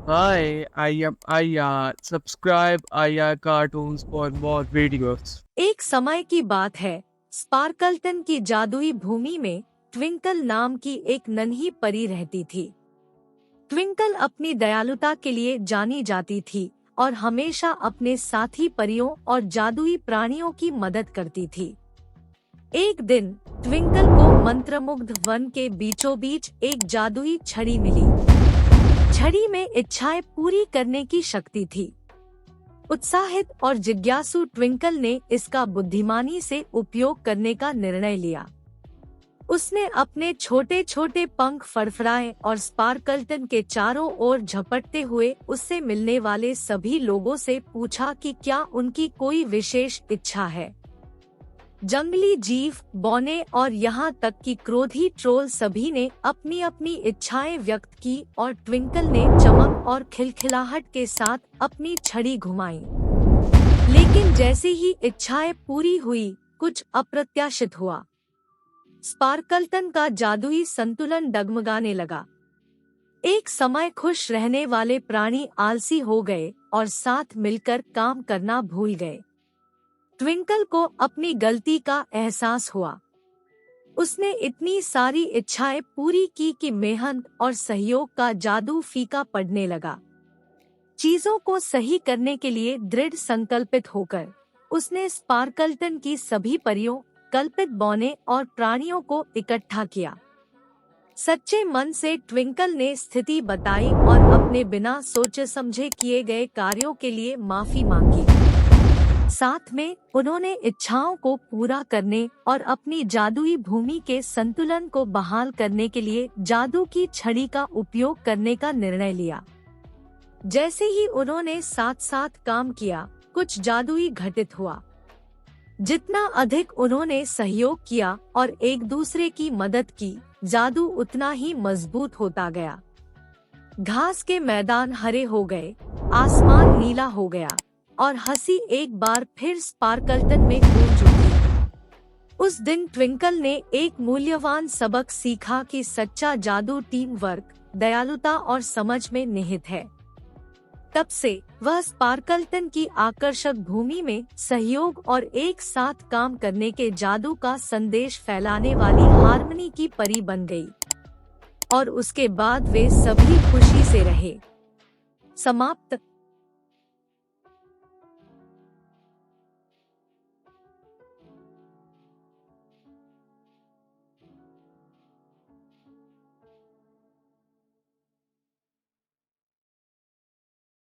Hi, I am Aya. Subscribe Aya Cartoons for more videos. एक समय की बात है, स्पार्कलटन की जादुई भूमि में ट्विंकल नाम की एक नन्ही परी रहती थी। ट्विंकल अपनी दयालुता के लिए जानी जाती थी और हमेशा अपने साथी परियों और जादुई प्राणियों की मदद करती थी। एक दिन ट्विंकल को मंत्रमुग्ध वन के बीचों बीच एक जादुई छड़ी मिली। छड़ी में इच्छाएं पूरी करने की शक्ति थी। उत्साहित और जिज्ञासु ट्विंकल ने इसका बुद्धिमानी से उपयोग करने का निर्णय लिया। उसने अपने छोटे छोटे पंख फड़फड़ाए और स्पार्कलटन के चारों ओर झपटते हुए उससे मिलने वाले सभी लोगों से पूछा कि क्या उनकी कोई विशेष इच्छा है। जंगली जीव, बौने और यहाँ तक कि क्रोधी ट्रोल सभी ने अपनी अपनी इच्छाएं व्यक्त की और ट्विंकल ने चमक और खिलखिलाहट के साथ अपनी छड़ी घुमाई। लेकिन जैसे ही इच्छाएं पूरी हुई, कुछ अप्रत्याशित हुआ। स्पार्कलटन का जादुई संतुलन डगमगाने लगा। एक समय खुश रहने वाले प्राणी आलसी हो गए और साथ मिलकर काम करना भूल गए। ट्विंकल को अपनी गलती का एहसास हुआ। उसने इतनी सारी इच्छाएं पूरी की कि मेहनत और सहयोग का जादू फीका पड़ने लगा। चीजों को सही करने के लिए दृढ़ संकल्पित होकर उसने स्पार्कलटन की सभी परियों, कल्पित बौने और प्राणियों को इकट्ठा किया। सच्चे मन से ट्विंकल ने स्थिति बताई और अपने बिना सोचे समझे किए गए कार्यों के लिए माफी मांगी। साथ में उन्होंने इच्छाओं को पूरा करने और अपनी जादुई भूमि के संतुलन को बहाल करने के लिए जादू की छड़ी का उपयोग करने का निर्णय लिया। जैसे ही उन्होंने साथ साथ काम किया, कुछ जादुई घटित हुआ। जितना अधिक उन्होंने सहयोग किया और एक दूसरे की मदद की, जादू उतना ही मजबूत होता गया। घास के मैदान हरे हो गए, आसमान नीला हो गया और हंसी एक बार फिर स्पार्कलटन में गूंज उठी। उस दिन ट्विंकल ने एक मूल्यवान सबक सीखा कि सच्चा जादू टीम वर्क, दयालुता और समझ में निहित है। तब से वह स्पार्कलटन की आकर्षक भूमि में सहयोग और एक साथ काम करने के जादू का संदेश फैलाने वाली हार्मनी की परी बन गई। और उसके बाद वे सभी खुशी से रहे। समाप्त।